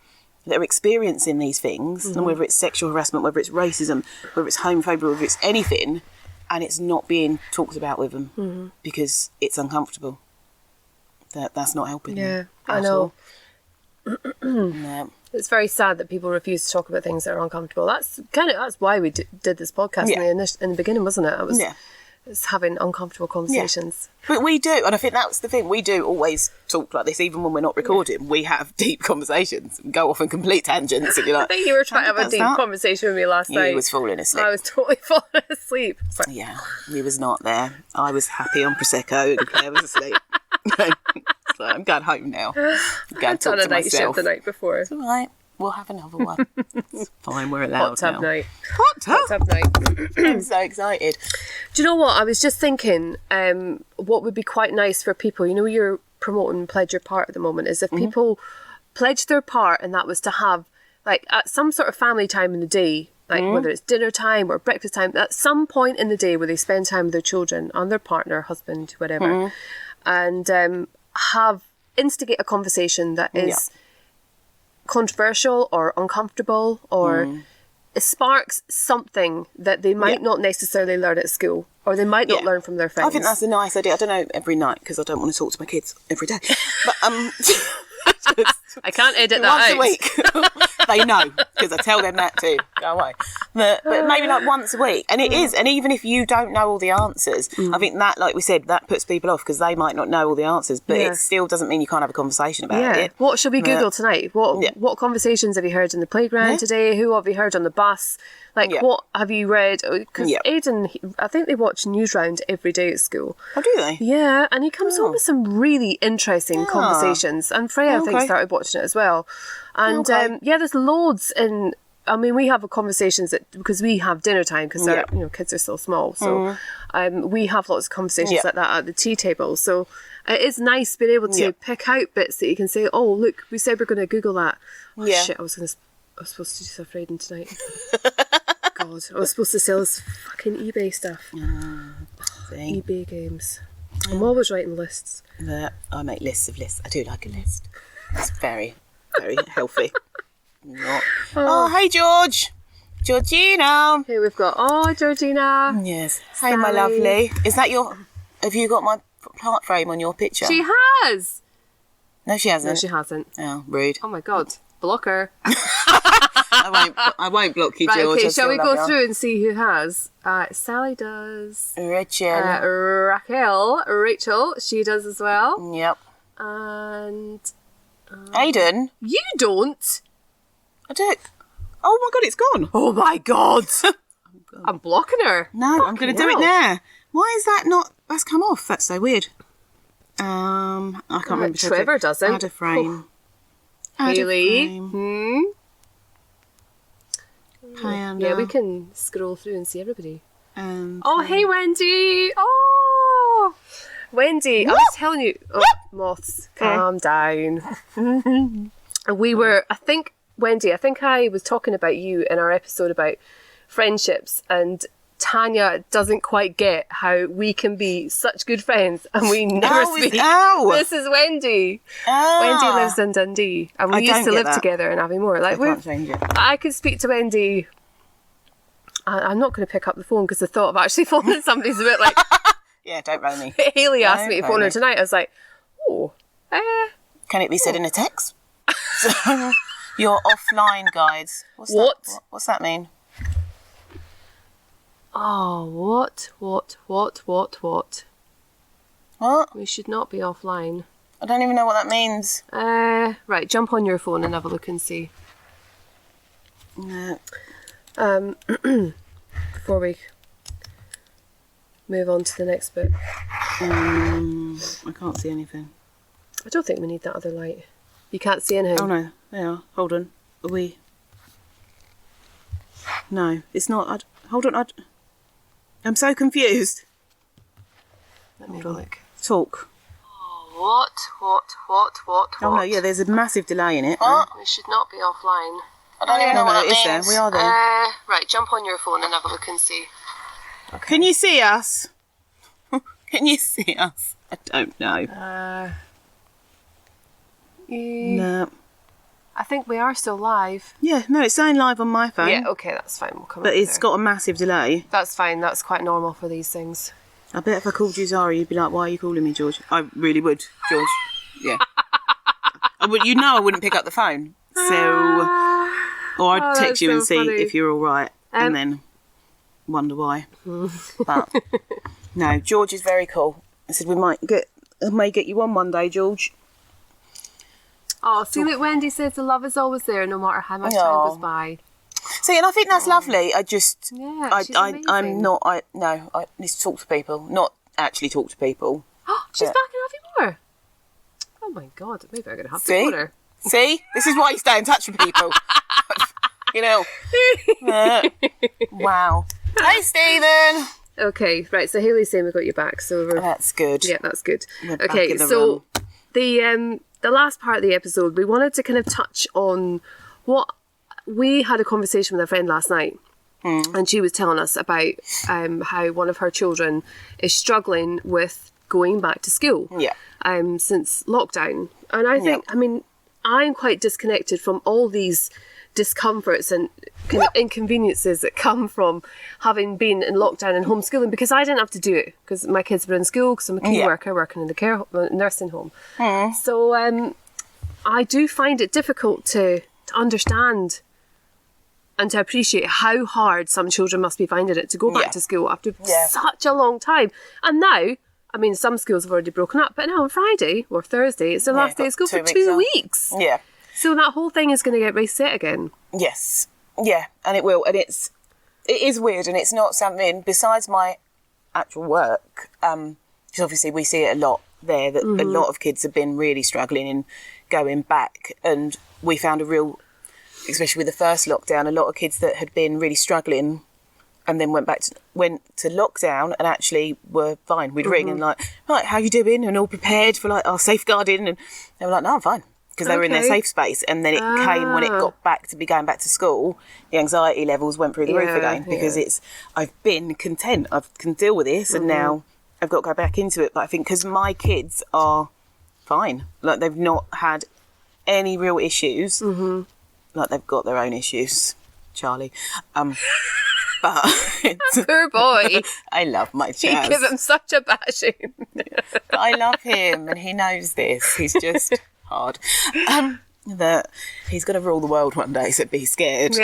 that are experiencing these things, and whether it's sexual harassment, whether it's racism, whether it's homophobia, whether it's anything, and it's not being talked about with them because it's uncomfortable. That's not helping them I know. No. It's very sad that people refuse to talk about things that are uncomfortable. That's why we did this podcast in the beginning, wasn't it? It was It's having uncomfortable conversations. Yeah. But we do, and I think that's the thing. We do always talk like this, even when we're not recording. Yeah. We have deep conversations and go off on complete tangents. And you're like, I think you were trying to have a deep conversation with me last night. You was falling asleep. I was totally falling asleep. Like, yeah, you was not there. I was happy on Prosecco and Claire was asleep. So I'm going home now. I'm going to talk to myself. I've done a night shift the night before. It's all right. We'll have another one. It's fine, we're allowed Hot tub now. night. Hot tub night. I'm so excited. Do you know what? I was just thinking what would be quite nice for people, you know, you're promoting Pledge Your Part at the moment, is if people pledge their part, and that was to have, like, at some sort of family time in the day, like whether it's dinner time or breakfast time, at some point in the day where they spend time with their children and their partner, husband, whatever, and instigate a conversation that is controversial or uncomfortable, or it sparks something that they might not necessarily learn at school, or they might not learn from their friends. I think that's a nice idea. I don't know every night because I don't want to talk to my kids every day, but I can't edit that out. Once a week. They know, because I tell them that too. Go away. But maybe like once a week. And it is. And even if you don't know all the answers, I think that, like we said, that puts people off because they might not know all the answers. But it still doesn't mean you can't have a conversation about it. What should we Google tonight? What conversations have you heard in the playground today? Who have you heard on the bus? Like, what have you read? Because Aidan, I think they watch Newsround every day at school. Oh, do they? Yeah, and he comes home with some really interesting conversations. And Freya, I think, started watching it as well. And, there's loads in... I mean, we have conversations because we have dinner time because kids are still small. So we have lots of conversations like that at the tea table. So it is nice being able to pick out bits that you can say, oh, look, we said we're going to Google that. Oh, shit, I was supposed to do stuff reading tonight. God, I was supposed to sell this fucking eBay stuff. eBay games. I'm always writing lists. I make lists of lists. I do like a list. It's very, very healthy. Oh, hey, George. Georgina. Here we've got, Georgina. Yes. Hey, Sally. My lovely. Is that have you got my plant frame on your picture? She has. No, she hasn't. No, she hasn't. Oh, rude. Oh, my God. Block her. I won't block you, George. Okay, shall we go through and see who has? Sally does. Rachel, she does as well. Yep. And... Aidan? You don't? I do. Oh my God, it's gone. Oh my God. I'm blocking her. No, I'm going to do it now. Why is that not... That's come off. That's so weird. I can't remember. Trevor doesn't. Add a frame. Hayley. Panda. Yeah, we can scroll through and see everybody. And hey, Wendy. Oh, Wendy. I was telling you. Oh, moths, calm down. We were, Wendy, I think I was talking about you in our episode about friendships, and Tanya doesn't quite get how we can be such good friends and we never speak. This is Wendy. Wendy lives in Dundee, and we used to live together in Aviemore. Like, I could speak to Wendy. I'm not going to pick up the phone because the thought of actually phoning somebody's a bit like... Yeah, don't phone me. Hayley asked me to phone her tonight. I was like, Can it be said in a text? So, your offline guides. What's that mean? Oh, what? What? We should not be offline. I don't even know what that means. Right, jump on your phone and have a look and see. No. Before we move on to the next bit. I can't see anything. I don't think we need that other light. You can't see anything. Oh no, they are. Hold on. Are we? No, it's not. Hold on. I'm so confused. Let me look. Talk. What? Oh no, yeah, there's a massive delay in it. We should not be offline. I don't even know what that means. We are there. Right, jump on your phone and have a look and see. Okay. Can you see us? Can you see us? I don't know. No. I think we are still live. Yeah, no, it's saying live on my phone. Yeah, okay, that's fine. We'll come But it's got a massive delay. That's fine. That's quite normal for these things. I bet if I called you Zara, you'd be like, why are you calling me George? I really would, George. Yeah. I wouldn't pick up the phone. So, or I'd text you and see if you're all right, and then wonder why. But No, George is very cool. I said I may get you on one day, George. Oh, see, look, Wendy says the love is always there, no matter how much time goes by. See, and I think that's lovely. I just, I'm not. I need to talk to people, not actually talk to people. She's back in having more. Oh my God, maybe I'm gonna have to call her. See, this is why you stay in touch with people. You know. Wow. Hey, Stephen. Okay, right. So Hayley's saying we got you back. So that's good. Yeah, that's good. Okay, so the last part of the episode, we wanted to kind of touch on what we had a conversation with a friend last night, and she was telling us about how one of her children is struggling with going back to school. Yeah. Since lockdown, and I think, I mean, I'm quite disconnected from all these discomforts and kind of inconveniences that come from having been in lockdown and homeschooling, because I didn't have to do it because my kids were in school, because I'm a key worker working in the nursing home. So I do find it difficult to understand and to appreciate how hard some children must be finding it to go back to school after such a long time. And now, I mean, some schools have already broken up, but now on Friday or Thursday, it's the last day of school for 2 weeks. Yeah. So that whole thing is going to get reset again. Yes. Yeah, and it will. And it is weird, and it's not something, besides my actual work, because obviously we see it a lot there, that a lot of kids have been really struggling in going back. And we found especially with the first lockdown, a lot of kids that had been really struggling and then went to lockdown and actually were fine. We'd ring and like, right, how you doing? And all prepared for like our safeguarding. And they were like, no, I'm fine. Because they were in their safe space. And then it came when it got back to be going back to school, the anxiety levels went through the roof again, because I've been content. I can deal with this and now I've got to go back into it. But I think because my kids are fine. Like, they've not had any real issues. Like, they've got their own issues, Charlie. But poor boy. I love my Chaz. You give him such a bashing. I love him, and he knows this. He's just hard. That he's going to rule the world one day, so be scared.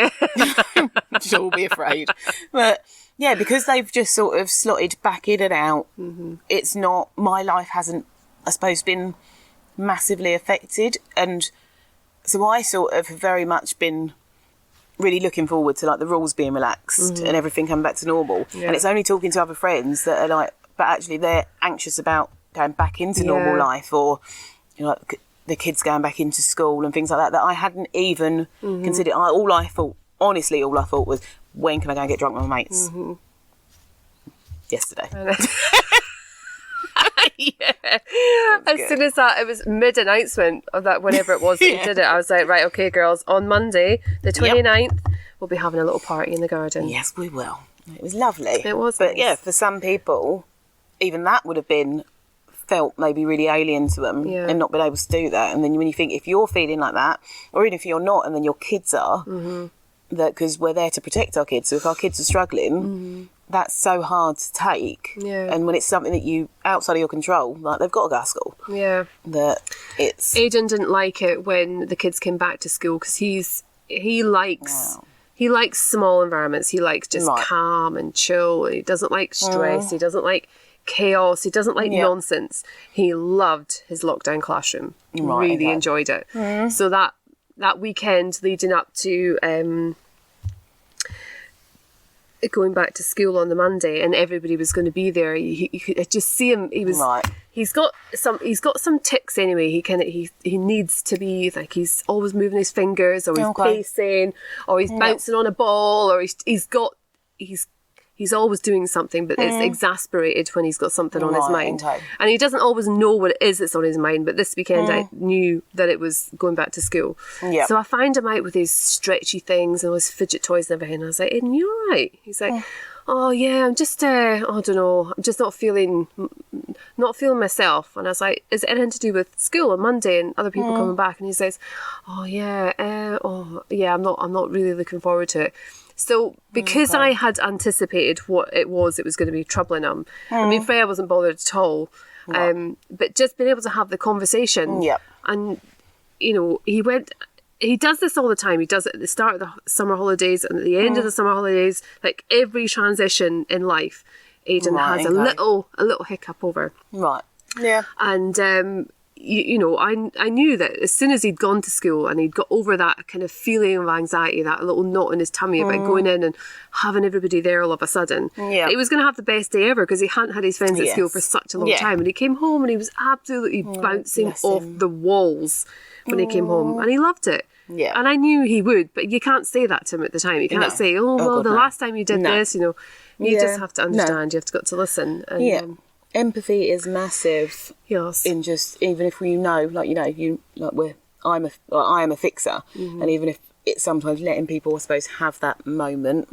She'll be afraid. But yeah, because they've just sort of slotted back in and out, it's not, my life hasn't, I suppose, been massively affected. And so I sort of have very much been really looking forward to like the rules being relaxed and everything coming back to normal. And it's only talking to other friends that are like, but actually they're anxious about going back into normal life, or, you know, like the kids going back into school and things like that I hadn't even considered. All I thought was, when can I go and get drunk with my mates? Yesterday. As soon as that, it was mid-announcement of that, whenever it was that you did it, I was like, right, okay, girls, on Monday, the 29th, we'll be having a little party in the garden. Yes, we will. It was lovely. It was. But yeah, for some people, even that would have been felt maybe really alien to them and not been able to do that. And then when you think, if you're feeling like that, or even if you're not, and then your kids are, that, because we're there to protect our kids, so if our kids are struggling, that's so hard to take. And when it's something that you outside of your control, like, they've got to go to school. That it's, Aidan didn't like it when the kids came back to school, because he likes small environments. He likes just calm and chill. He doesn't like stress. He doesn't like chaos. He doesn't like nonsense. He loved his lockdown classroom. Really enjoyed it. So that weekend leading up to going back to school on the Monday, and everybody was going to be there, you could just see him. He was he's got some tics anyway. He needs to be like, he's always moving his fingers, or he's pacing, or he's bouncing on a ball, or he's always doing something, but it's exasperated when he's got something on his mind. And he doesn't always know what it is that's on his mind, but this weekend I knew that it was going back to school. So I found him out with his stretchy things and all his fidget toys and everything. And I was like, Aidan, you all right? He's like, oh yeah, I'm just, I don't know, I'm just not feeling myself. And I was like, is it anything to do with school on Monday and other people coming back? And he says, oh yeah, I'm not really looking forward to it. So because I had anticipated what it was going to be troubling him, I mean, Freya wasn't bothered at all, but just being able to have the conversation, and, you know, he does this all the time. He does it at the start of the summer holidays and at the end of the summer holidays, like every transition in life. Aidan has a little hiccup over. Right. Yeah. And you know, I knew that as soon as he'd gone to school and he'd got over that kind of feeling of anxiety, that little knot in his tummy about going in and having everybody there all of a sudden, he was going to have the best day ever because he hadn't had his friends at school for such a long time. And he came home and he was absolutely bouncing off the walls when he came home, and he loved it. Yeah. And I knew he would, but you can't say that to him at the time. You can't say, the last time you did this, you know, you just have to understand. You have got to listen. And, empathy is massive. Yes. In just, even if we know, like, you know, I am a fixer, and even if it's sometimes letting people, I suppose, have that moment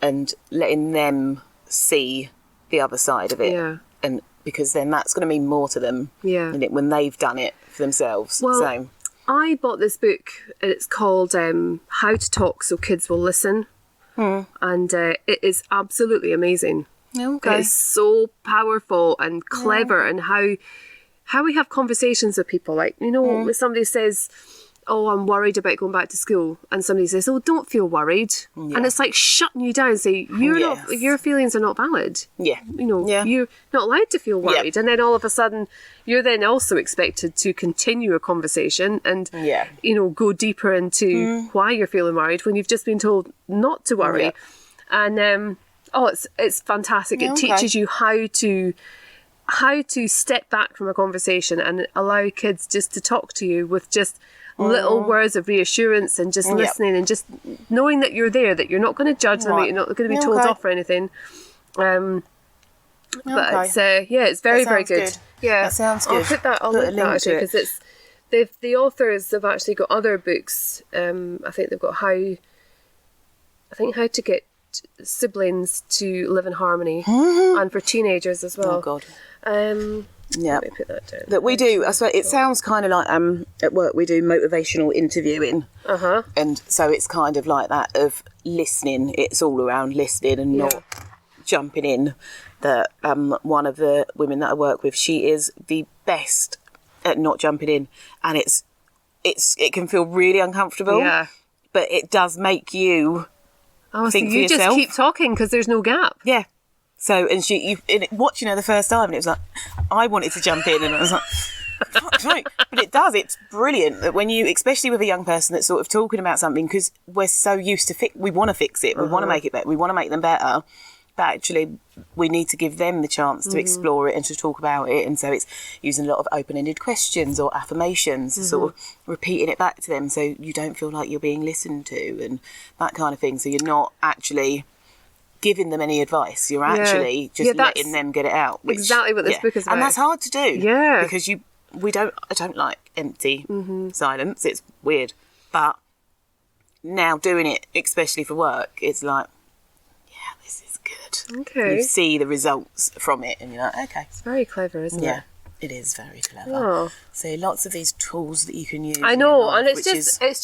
and letting them see the other side of it, and because then that's going to mean more to them, when they've done it for themselves. Well, so I bought this book, and it's called How to Talk So Kids Will Listen, and it is absolutely amazing. Okay. It's so powerful and clever, and how we have conversations with people. Like, you know, when somebody says, oh, I'm worried about going back to school, and somebody says, oh, don't feel worried. And it's like shutting you down and say, your feelings are not valid. You know, you're not allowed to feel worried. And then all of a sudden, you're then also expected to continue a conversation and, you know, go deeper into why you're feeling worried when you've just been told not to worry. And, it's fantastic. It teaches you how to step back from a conversation and allow kids just to talk to you with just little words of reassurance and just listening and just knowing that you're there, that you're not going to judge them, you're not going to be told off or anything. But it's very, very good. Yeah, that sounds good. I'll link that actually, because it's the authors have actually got other books. I think they've got how to get siblings to live in harmony, and for teenagers as well. Oh God. Let me put that down. That we do. I swear, it sounds kind of like at work we do motivational interviewing, and so it's kind of like that of listening. It's all around listening and not jumping in. That one of the women that I work with, she is the best at not jumping in, and it can feel really uncomfortable. Yeah, but it does make you. Oh, think so you just keep talking because there's no gap. Yeah. So, and watching her the first time, and it was like, I wanted to jump in, and I was like, fuck's sake. But it does. It's brilliant that when you, especially with a young person that's sort of talking about something, because we're so used to we want to fix it, we want to make it better, we want to make them better. But actually, we need to give them the chance to explore it and to talk about it. And so it's using a lot of open-ended questions or affirmations, sort of repeating it back to them so you don't feel like you're being listened to and that kind of thing. So you're not actually giving them any advice. You're actually just letting them get it out. Which, exactly what this book is about. And that's hard to do. Yeah. Because I don't like empty silence. It's weird. But now doing it, especially for work, it's like, this is good. Okay. You see the results from it and you're like, okay. It's very clever, isn't it? Yeah, it is very clever. So lots of these tools that you can use. I know, and it's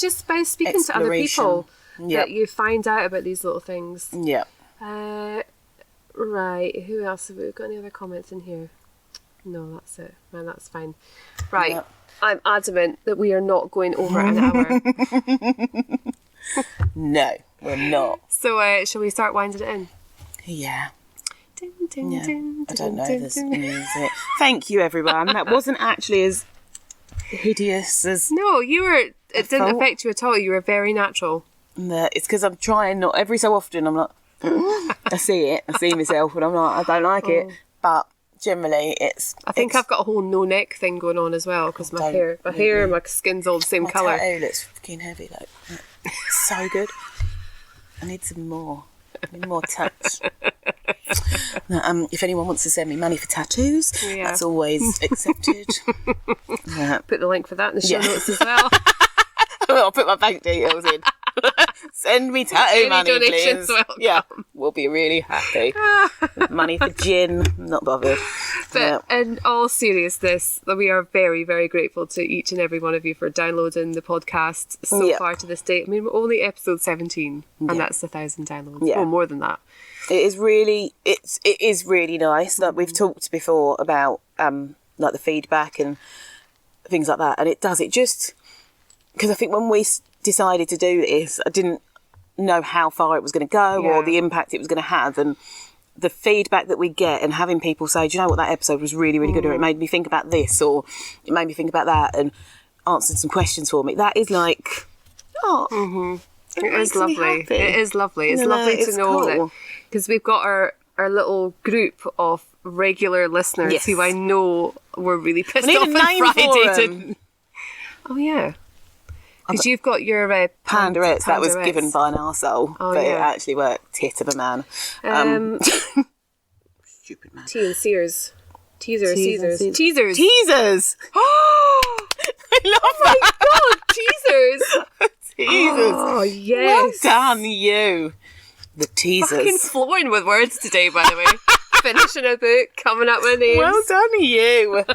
just by speaking to other people that you find out about these little things. Yeah. Right, who else have we got? Any other comments in here? No, that's it. Man, that's fine. Right, yep. I'm adamant that we are not going over an hour. No, we're not. So shall we start winding it in? Yeah. I don't know this music. Thank you, everyone. That wasn't actually as hideous as... No, it didn't affect you at all. You were very natural. It's because I'm trying not... Every so often I'm like... I see myself and I'm like, I don't like it. But generally I think I've got a whole no neck thing going on as well, because my hair and my skin's all the same colour. My tattoo looks fucking heavy, like so good. I need some more. More touch. If anyone wants to send me money for tattoos, that's always accepted. Put the link for that in the show notes as well. I'll put my bank details in. Send me tattoo money, please. Welcome. Yeah, we'll be really happy. Money for gin, not bothered. But in all seriousness, we are very, very grateful to each and every one of you for downloading the podcast so far to this date. I mean, we're only episode 17, and that's 1,000 downloads. Yeah. Well, more than that. It is really nice. Like we've talked before about like the feedback and things like that, and it just because I think when we decided to do this, I didn't know how far it was going to go or the impact it was going to have, and the feedback that we get and having people say, do you know what, that episode was really, really good, or it made me think about this, or it made me think about that, and answered some questions for me. That is like, it is lovely. It is lovely. It's lovely to know that, because we've got our little group of regular listeners who I know were really pissed off on Friday. Didn't. Oh yeah. Because you've got your Panderettes that was given by an arsehole, but it actually worked. Tit of a man. Stupid man. T and Sears. Teasers. Teasers. Teasers! I love that. Oh my god, teasers! Teasers. Oh, yes. Well done, you. The teasers. Fucking flowing with words today, by the way. Finishing a book, coming up with names. Well done, you.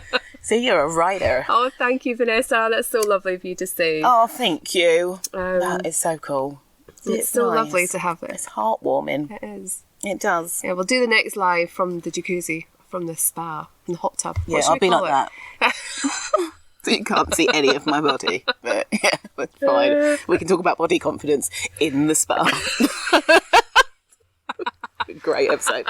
See, you're a writer. Oh, thank you, Vanessa. That's so lovely of you to say. Oh, thank you. That is so cool. It's so lovely to have it. It's heartwarming. It is. It does. Yeah, we'll do the next live from the jacuzzi, from the spa, from the hot tub. Yeah, I'll be like that. So you can't see any of my body. But yeah, that's fine. We can talk about body confidence in the spa. Great episode.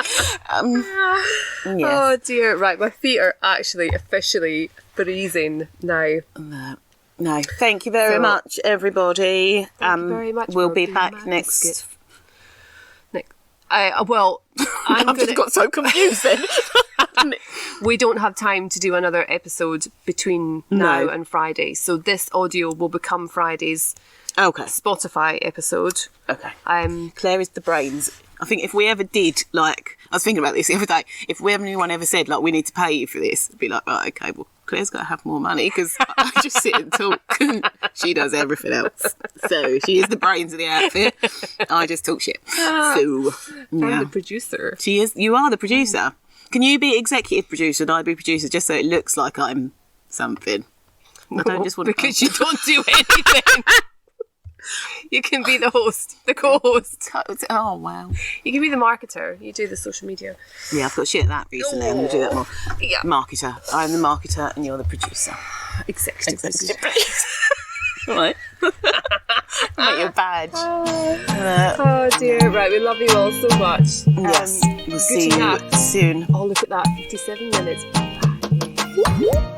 Oh dear, right, my feet are actually officially freezing now. No, thank you very much, everybody. Thank you very much. We'll be back next. I'm just got so confused then. We don't have time to do another episode between now and Friday, so this audio will become Friday's Spotify episode. Okay. Claire is the brains. I think if we ever did, like, I was thinking about this the other day, if anyone ever said, like, we need to pay you for this, it'd be like, right, okay, well, Claire's got to have more money because I just sit and talk. She does everything else. So she is the brains of the outfit. I just talk shit. So, I'm the producer. She is. You are the producer. Can you be executive producer and I be producer just so it looks like I'm something? No, I don't just want because you don't do anything. You can be the host, the co-host. Oh, wow. You can be the marketer. You do the social media. Yeah, I've got shit at that recently. I'm going to do that more. Yeah. Marketer. I'm the marketer and you're the producer. Executive producer. All right. Make your badge. Oh, dear. Right, we love you all so much. Yes. We'll see you soon. Oh, look at that. 57 minutes. Bye.